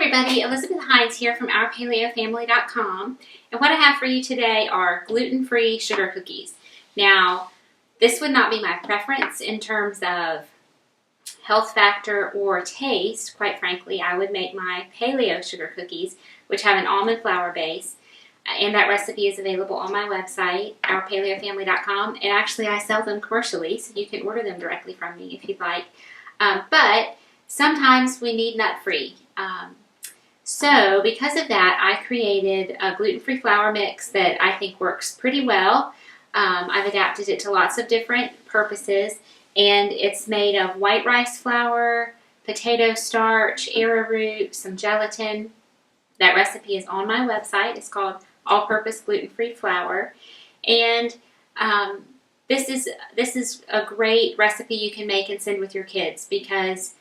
everybody, Elizabeth Hines here from OurPaleoFamily.com, and what I have for you today are gluten-free sugar cookies. Now, this would not be my preference in terms of health factor or taste. Quite frankly, I would make my paleo sugar cookies, which have an almond flour base, and that recipe is available on my website, OurPaleoFamily.com, and actually I sell them commercially, so you can order them directly from me if you'd like. But sometimes we need nut-free. So because of that, I created a gluten-free flour mix that I think works pretty well. I've adapted it to lots of different purposes, and it's made of white rice flour, potato starch, arrowroot, some gelatin. That recipe is on my website. It's called All-Purpose Gluten-Free Flour, and this is a great recipe you can make and send with your kids because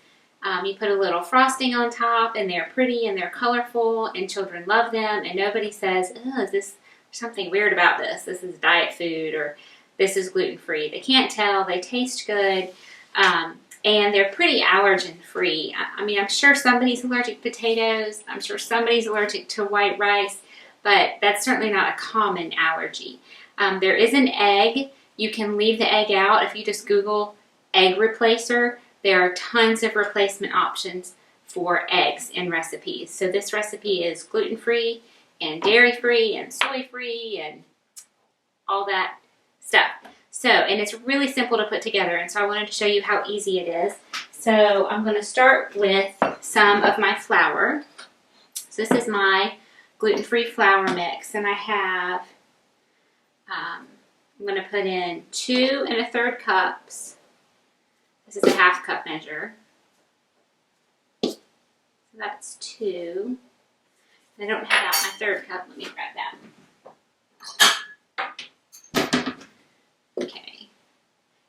you put a little frosting on top, and they're pretty and they're colorful, and children love them, and nobody says, "Oh, is this something weird about this? This is diet food," or "This is gluten-free." They can't tell. They taste good, and they're pretty allergen-free. I mean, I'm sure somebody's allergic to potatoes. I'm sure somebody's allergic to white rice, but that's certainly not a common allergy. There is an egg. You can leave the egg out. If you just Google egg replacer, there are tons of replacement options for eggs in recipes. So this recipe is gluten-free and dairy-free and soy-free and all that stuff. So, and it's really simple to put together, and so I wanted to show you how easy it is. So I'm going to start with some of my flour. So this is my gluten-free flour mix, and I have, I'm going to put in 2 1/3 cups. This is a 1/2 cup measure. So that's 2. I don't have out my 1/3 cup. Let me grab that. Okay.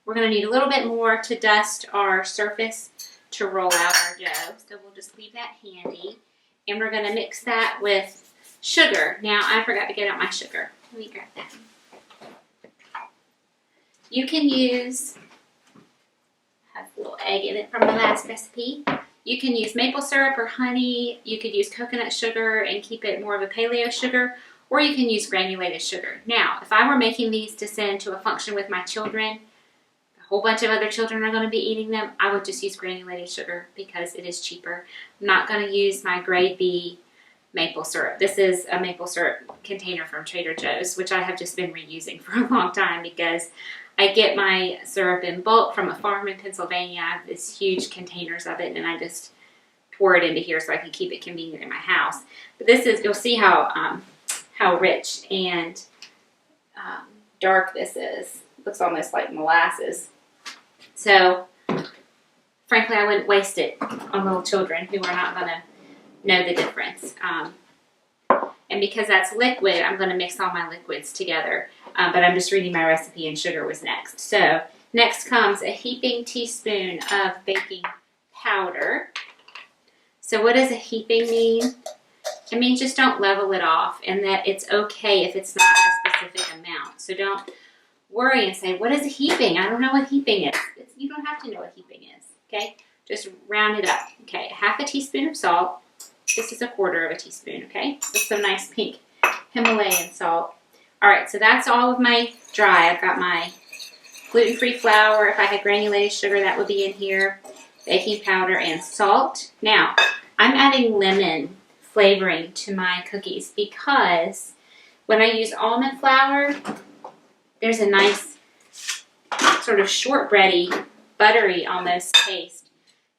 We're going to need a little bit more to dust our surface to roll out our dough. So we'll just leave that handy. And we're going to mix that with sugar. Now, I forgot to get out my sugar. Let me grab that. You can use, has a little egg in it from the last recipe. You can use maple syrup or honey. You could use coconut sugar and keep it more of a paleo sugar, or you can use granulated sugar. Now, if I were making these to send to a function with my children, a whole bunch of other children are going to be eating them, I would just use granulated sugar because it is cheaper. I'm not going to use my grade B maple syrup. This is a maple syrup container from Trader Joe's, which I have just been reusing for a long time because I get my syrup in bulk from a farm in Pennsylvania. I have these huge containers of it, and I just pour it into here so I can keep it convenient in my house. But this is, you'll see how rich and dark this is. Looks almost like molasses. So, frankly, I wouldn't waste it on little children who are not going to know the difference. And because that's liquid, I'm going to mix all my liquids together. But I'm just reading my recipe, and sugar was next. So next comes a heaping teaspoon of baking powder. So what does a heaping mean? It means just don't level it off, and that it's okay if it's not a specific amount. So don't worry and say, what is a heaping? I don't know what heaping is. You don't have to know what heaping is, okay? Just round it up. Okay, 1/2 teaspoon of salt. This is 1/4 teaspoon, okay? Just some nice pink Himalayan salt. All right, so that's all of my dry. I've got my gluten-free flour. If I had granulated sugar, that would be in here. Baking powder and salt. Now, I'm adding lemon flavoring to my cookies because when I use almond flour, there's a nice sort of shortbready, buttery almost taste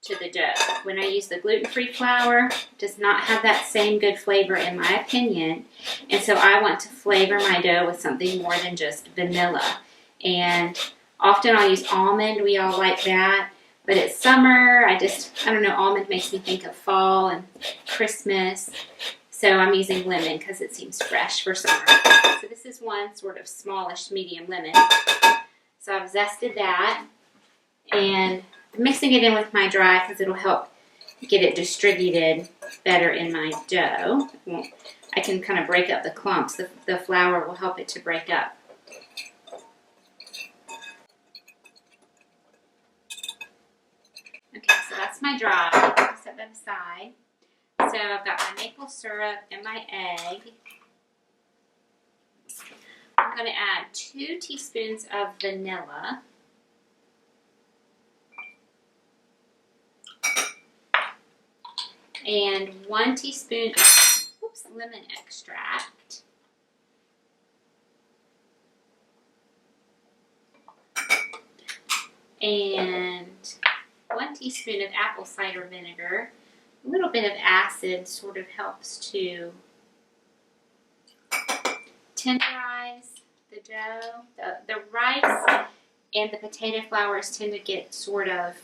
to the dough. When I use the gluten-free flour, it does not have that same good flavor in my opinion, and so I want to flavor my dough with something more than just vanilla. And often I'll use almond. We all like that, but it's summer. I don't know, almond makes me think of fall and Christmas, so I'm using lemon because it seems fresh for summer. So this is one sort of smallish medium lemon. So I've zested that, and mixing it in with my dry because it'll help get it distributed better in my dough. I can kind of break up the clumps. The flour will help it to break up. Okay, so that's my dry. I'll set that aside. So I've got my maple syrup and my egg. I'm going to add 2 teaspoons of vanilla. And 1 teaspoon of lemon extract. And 1 teaspoon of apple cider vinegar. A little bit of acid sort of helps to tenderize the dough. The rice and the potato flours tend to get sort of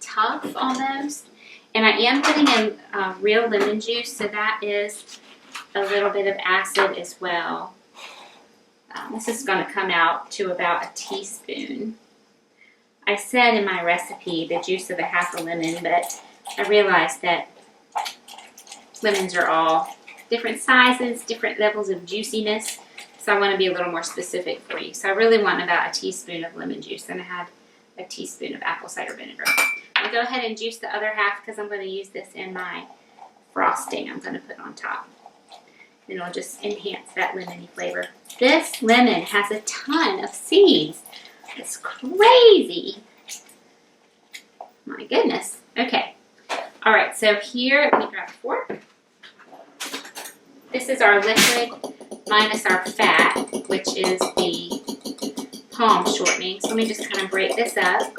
tough almost. And I am putting in real lemon juice, so that is a little bit of acid as well. This is going to come out to about a teaspoon. I said in my recipe the juice of a half a lemon, but I realized that lemons are all different sizes, different levels of juiciness, so I want to be a little more specific for you. So I really want about a teaspoon of lemon juice, and I had a teaspoon of apple cider vinegar. I'll go ahead and juice the other half because I'm going to use this in my frosting I'm going to put on top. And it'll just enhance that lemony flavor. This lemon has a ton of seeds. It's crazy. My goodness. Okay. All right, so here, let me grab a fork. This is our liquid minus our fat, which is the palm shortening. So let me just kind of break this up.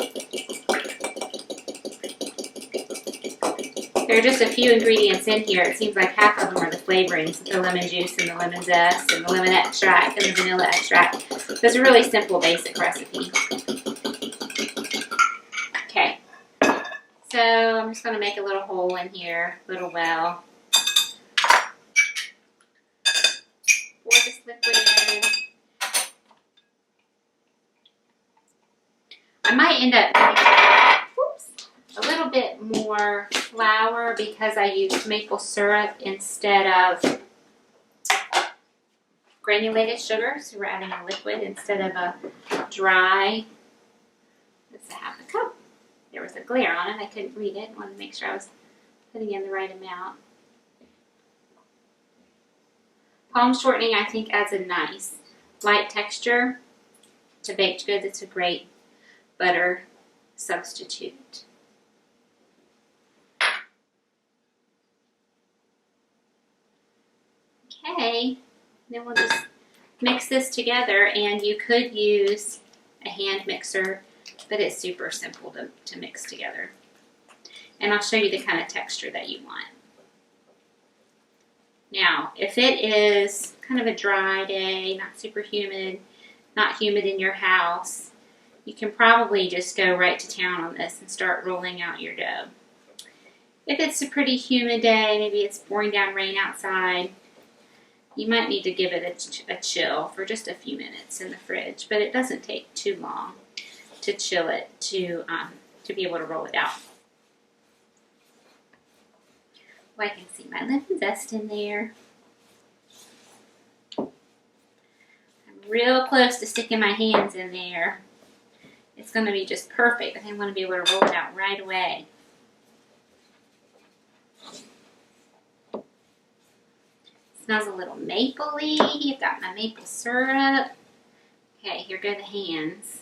There are just a few ingredients in here. It seems like half of them are the flavorings, the lemon juice and the lemon zest and the lemon extract and the vanilla extract. So it's a really simple, basic recipe. Okay, so I'm just going to make a little hole in here, a little well. Pour this liquid in. I might end up a little bit more flour because I used maple syrup instead of granulated sugar. So we're adding a liquid instead of a dry. That's a half a cup. There was a glare on it. I couldn't read it. I wanted to make sure I was putting in the right amount. Palm shortening, I think, adds a nice light texture to baked goods. It's a great butter substitute. Okay, then we'll just mix this together, and you could use a hand mixer, but it's super simple to mix together. And I'll show you the kind of texture that you want. Now, if it is kind of a dry day, not super humid, not humid in your house, you can probably just go right to town on this and start rolling out your dough. If it's a pretty humid day, maybe it's pouring down rain outside, you might need to give it a chill for just a few minutes in the fridge, but it doesn't take too long to chill it to be able to roll it out. Well, I can see my lemon zest in there. I'm real close to sticking my hands in there. It's going to be just perfect. I think I'm going to be able to roll it out right away. Smells a little mapley. I've got my maple syrup. Okay, here go the hands.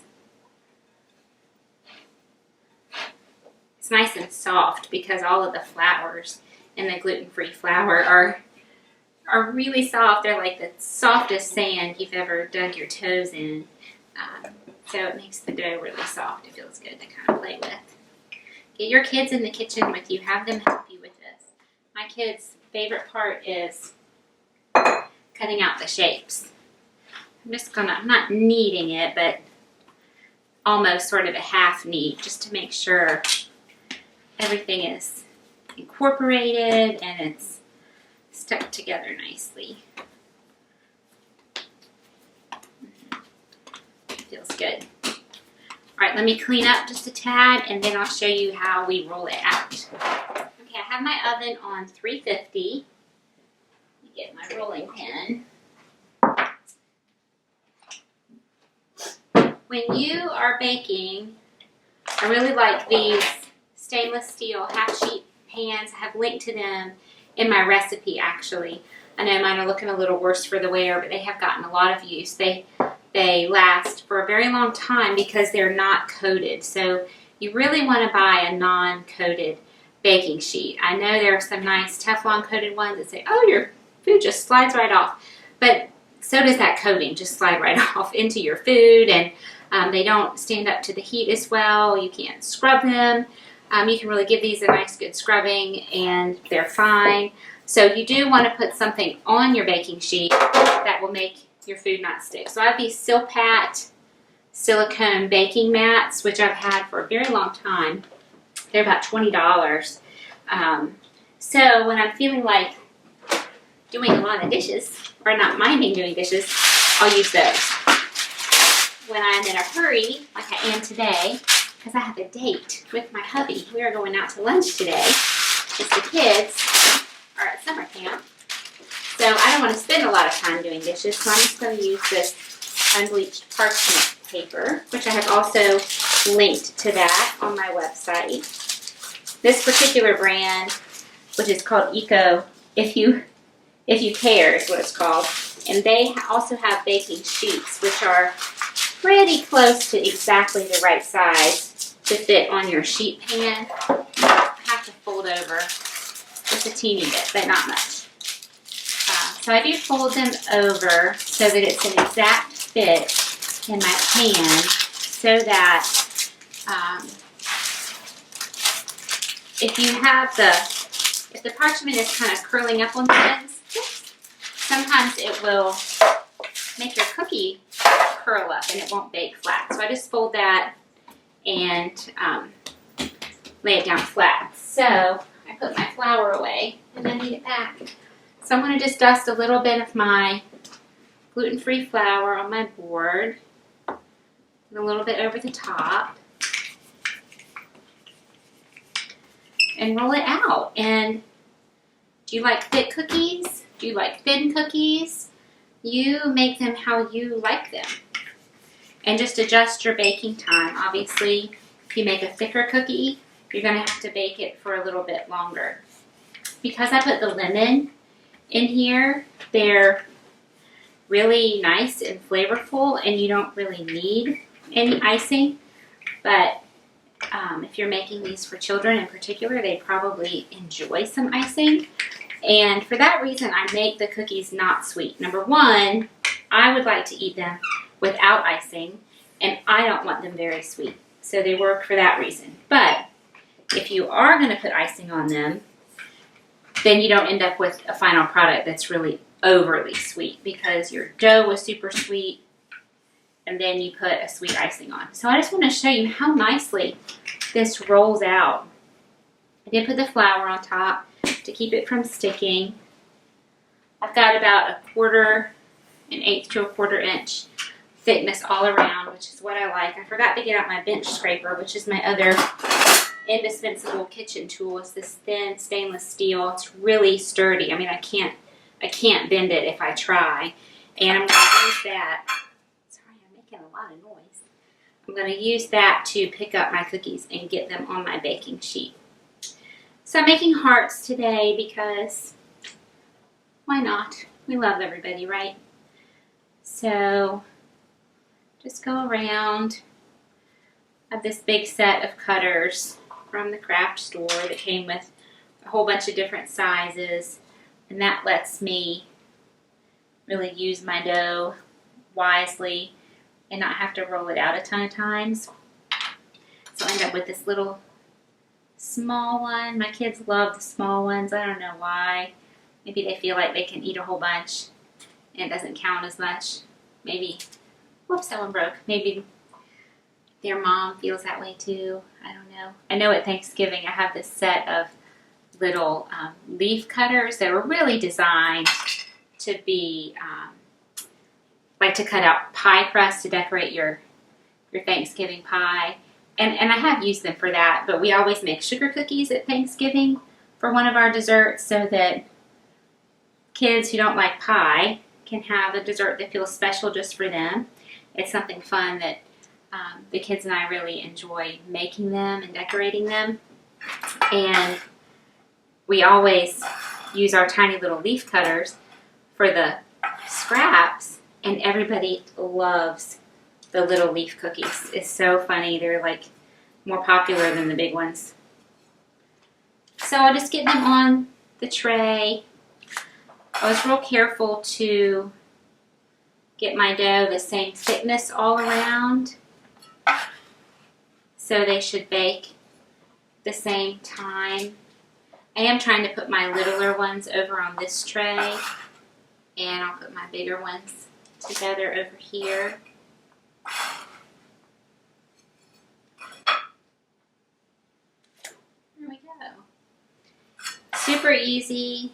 It's nice and soft because all of the flours in the gluten-free flour are really soft. They're like the softest sand you've ever dug your toes in. So it makes the dough really soft. It feels good to kind of play with. Get your kids in the kitchen with you. Have them help you with this. My kids' favorite part is cutting out the shapes. I'm not kneading it, but almost sort of a half knead just to make sure everything is incorporated and it's stuck together nicely. Feels good. All right, let me clean up just a tad and then I'll show you how we roll it out. Okay, I have my oven on 350. Get my rolling pin. When you are baking, I really like these stainless steel half sheet pans. I have linked to them in my recipe, actually. I know mine are looking a little worse for the wear, but they have gotten a lot of use. They last for a very long time because they're not coated. So you really want to buy a non-coated baking sheet. I know there are some nice Teflon coated ones that say, oh, your food just slides right off. But so does that coating, just slide right off into your food, and they don't stand up to the heat as well. You can't scrub them. You can really give these a nice good scrubbing and they're fine. So you do want to put something on your baking sheet that will make your food not stick. So I have these Silpat silicone baking mats, which I've had for a very long time. They're about $20. So when I'm feeling like doing a lot of dishes, or not minding doing dishes, I'll use those. When I'm in a hurry, like I am today, because I have a date with my hubby. We are going out to lunch today, because the kids are at summer camp. So I don't want to spend a lot of time doing dishes, so I'm just going to use this unbleached parchment paper, which I have also linked to that on my website. This particular brand, which is called Eco, If You Care is what it's called. And they also have baking sheets, which are pretty close to exactly the right size to fit on your sheet pan. You have to fold over just a teeny bit, but not much. So I do fold them over so that it's an exact fit in my pan, so that if the parchment is kind of curling up on the ends, sometimes it will make your cookie curl up and it won't bake flat. So I just fold that and lay it down flat. So I put my flour away and then heat it back. So I'm going to just dust a little bit of my gluten-free flour on my board and a little bit over the top and roll it out. And do you like thick cookies? Do you like thin cookies? You make them how you like them. And just adjust your baking time. Obviously, if you make a thicker cookie, you're going to have to bake it for a little bit longer. Because I put the lemon in here, they're really nice and flavorful, and you don't really need any icing. But if you're making these for children in particular, they probably enjoy some icing. And for that reason, I make the cookies not sweet. Number one, I would like to eat them without icing, and I don't want them very sweet. So they work for that reason. But if you are going to put icing on them, then you don't end up with a final product that's really overly sweet, because your dough was super sweet and then you put a sweet icing on. So I just want to show you how nicely this rolls out. I did put the flour on top to keep it from sticking. I've got about an eighth to a quarter inch thickness all around, which is what I like. I forgot to get out my bench scraper, which is my other indispensable kitchen tool. It's this thin stainless steel. It's really sturdy. I mean, I can't bend it if I try. And I'm going to use that. Sorry, I'm making a lot of noise. I'm going to use that to pick up my cookies and get them on my baking sheet. So I'm making hearts today because why not? We love everybody, right? So just go around. I have this big set of cutters from the craft store that came with a whole bunch of different sizes, and that lets me really use my dough wisely and not have to roll it out a ton of times. So I end up with this little small one. My kids love the small ones. I don't know why. Maybe they feel like they can eat a whole bunch and it doesn't count as much. Maybe, whoops, that one broke. Maybe their mom feels that way too. I don't know. I know at Thanksgiving I have this set of little leaf cutters that were really designed to be like to cut out pie crust to decorate your Thanksgiving pie. And I have used them for that, but we always make sugar cookies at Thanksgiving for one of our desserts so that kids who don't like pie can have a dessert that feels special just for them. It's something fun that the kids and I really enjoy making them and decorating them. And we always use our tiny little leaf cutters for the scraps, and everybody loves the little leaf cookies. It's so funny. They're like more popular than the big ones. So I'll just get them on the tray. I was real careful to get my dough the same thickness all around, so they should bake the same time. I am trying to put my littler ones over on this tray, and I'll put my bigger ones together over here. There we go. Super easy.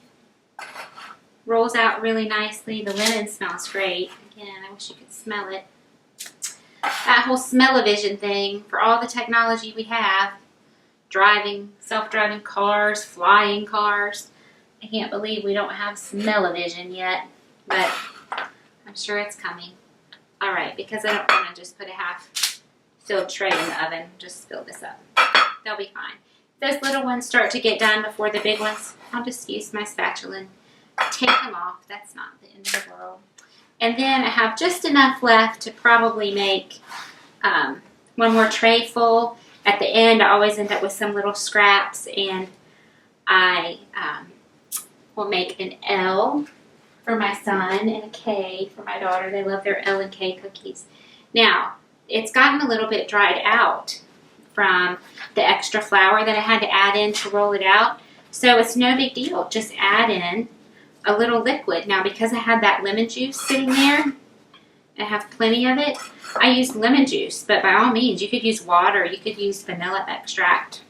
Rolls out really nicely. The lemon smells great. Again, I wish you could smell it. That whole smell-o-vision thing, for all the technology we have, driving, self-driving cars, flying cars, I can't believe we don't have smell-o-vision yet, but I'm sure it's coming. All right, because I don't want to just put a half-filled tray in the oven, just fill this up. They'll be fine. If those little ones start to get done before the big ones, I'll just use my spatula and take them off. That's not the end of the world. And then I have just enough left to probably make one more tray full. At the end, I always end up with some little scraps, and I will make an L for my son and a K for my daughter. They love their L and K cookies. Now, it's gotten a little bit dried out from the extra flour that I had to add in to roll it out. So it's no big deal. Just add in a little liquid. Now, because I had that lemon juice sitting there, I have plenty of it. I used lemon juice, but by all means, you could use water. You could use vanilla extract.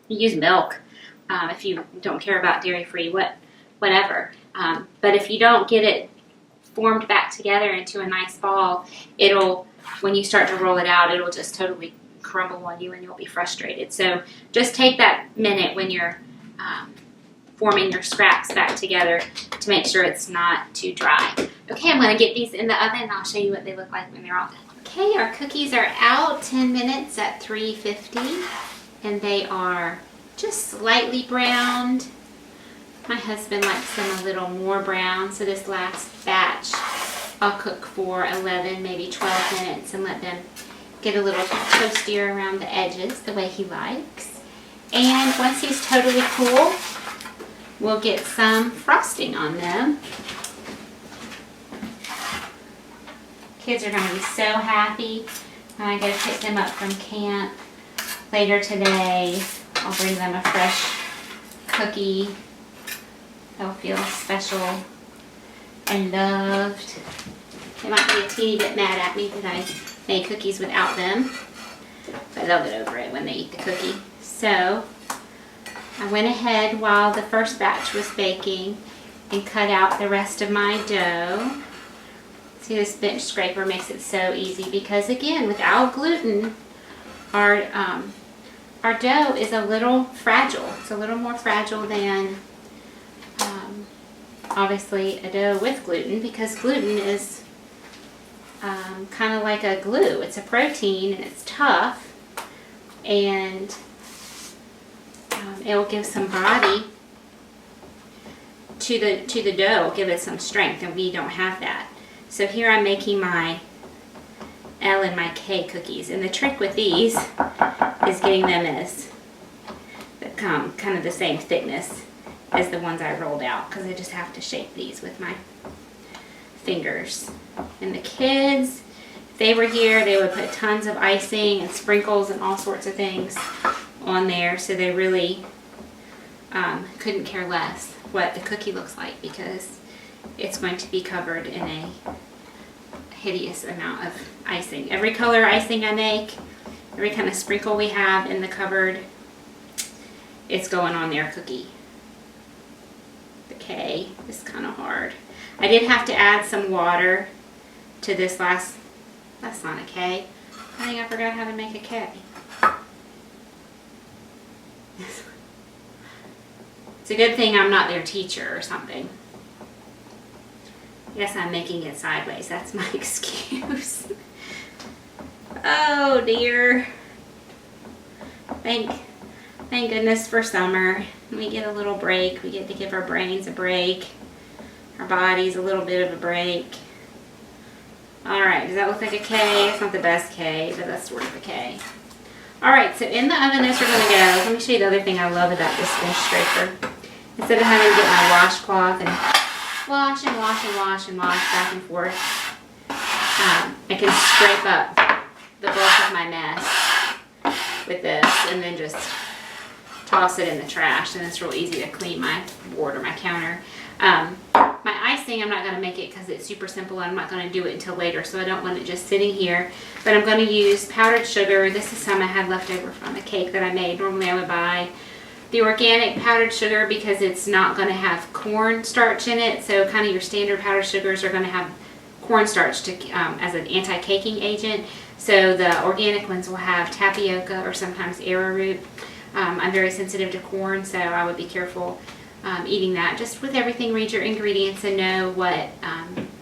You use milk if you don't care about dairy-free, whatever. But if you don't get it formed back together into a nice ball, it'll, when you start to roll it out, it'll just totally crumble on you and you'll be frustrated. So just take that minute when you're forming your scraps back together to make sure it's not too dry. Okay, I'm going to get these in the oven and I'll show you what they look like when they're all done. Okay, our cookies are out 10 minutes at 350 and they are just slightly browned. My husband likes them a little more brown, so this last batch I'll cook for 11, maybe 12 minutes and let them get a little toastier around the edges the way he likes. And once he's totally cool, we'll get some frosting on them. Kids are going to be so happy when I go to pick them up from camp later today. I'll bring them a fresh cookie. They'll feel special and loved. They might be a teeny bit mad at me that I made cookies without them, but they'll get over it when they eat the cookie. So I went ahead while the first batch was baking and cut out the rest of my dough. See, this bench scraper makes it so easy because, again, without gluten, our dough is a little fragile. It's a little more fragile than obviously a dough with gluten, because gluten is kind of like a glue. It's a protein and it's tough, and it will give some body to the dough, give it some strength, and we don't have that. So here I'm making my L and my K cookies, and the trick with these is getting them as kind of the same thickness as the ones I rolled out, because I just have to shape these with my fingers. And the kids, if they were here, they would put tons of icing and sprinkles and all sorts of things on there, so they really couldn't care less what the cookie looks like, because it's going to be covered in a hideous amount of icing. Every color icing I make, every kind of sprinkle we have in the cupboard, it's going on their cookie. The K is kind of hard. I did have to add some water to this last, that's not a K. I think I forgot how to make a K. It's a good thing I'm not their teacher or something. Yes, I'm making it sideways. That's my excuse. Oh dear. Thank Thank goodness for summer. We get a little break. We get to give our brains a break. Our bodies a little bit of a break. Alright, does that look like a K? It's not the best K, but that's sort of a K. Alright, so in the oven those are going to go. Let me show you the other thing I love about this dish scraper. Instead of having to get my washcloth and wash and wash and wash and wash back and forth, I can scrape up the bulk of my mess with this and then just toss it in the trash, and it's real easy to clean my board or my counter. My icing, I'm not going to make it because it's super simple and I'm not going to do it until later, so I don't want it just sitting here. But I'm going to use powdered sugar. This is some I had left over from a cake that I made. Normally I would buy the organic powdered sugar because it's not going to have cornstarch in it, so kind of your standard powdered sugars are going to have cornstarch to, as an anti-caking agent. So the organic ones will have tapioca or sometimes arrowroot. I'm very sensitive to corn, so I would be careful eating that. Just with everything, read your ingredients and know what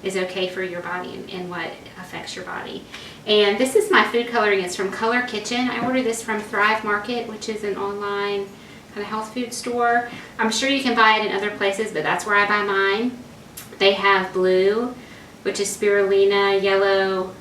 is okay for your body and what affects your body. And this is my food coloring. It's from Color Kitchen. I ordered this from Thrive Market, which is an online kind of health food store. I'm sure you can buy it in other places, but that's where I buy mine. They have blue, which is spirulina, yellow,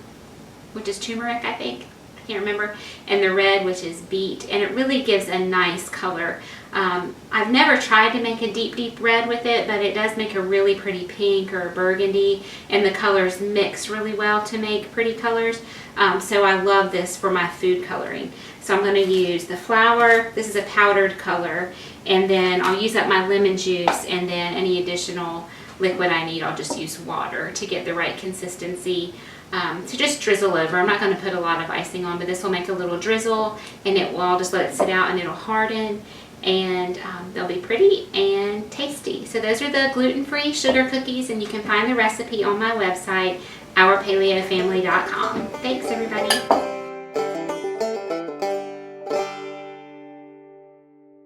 which is turmeric, I think. I can't remember. And the red, which is beet. And it really gives a nice color. I've never tried to make a deep red with it, but it does make a really pretty pink or burgundy, and the colors mix really well to make pretty colors. So I love this for my food coloring. So I'm going to use the flour. This is a powdered color, and then I'll use up my lemon juice, and then any additional liquid I need, I'll just use water to get the right consistency. To just drizzle over. I'm not going to put a lot of icing on, but this will make a little drizzle, and I'll just let it sit out and it'll harden, and they'll be pretty and tasty. So those are the gluten-free sugar cookies, and you can find the recipe on my website, OurPaleoFamily.com. Thanks, everybody.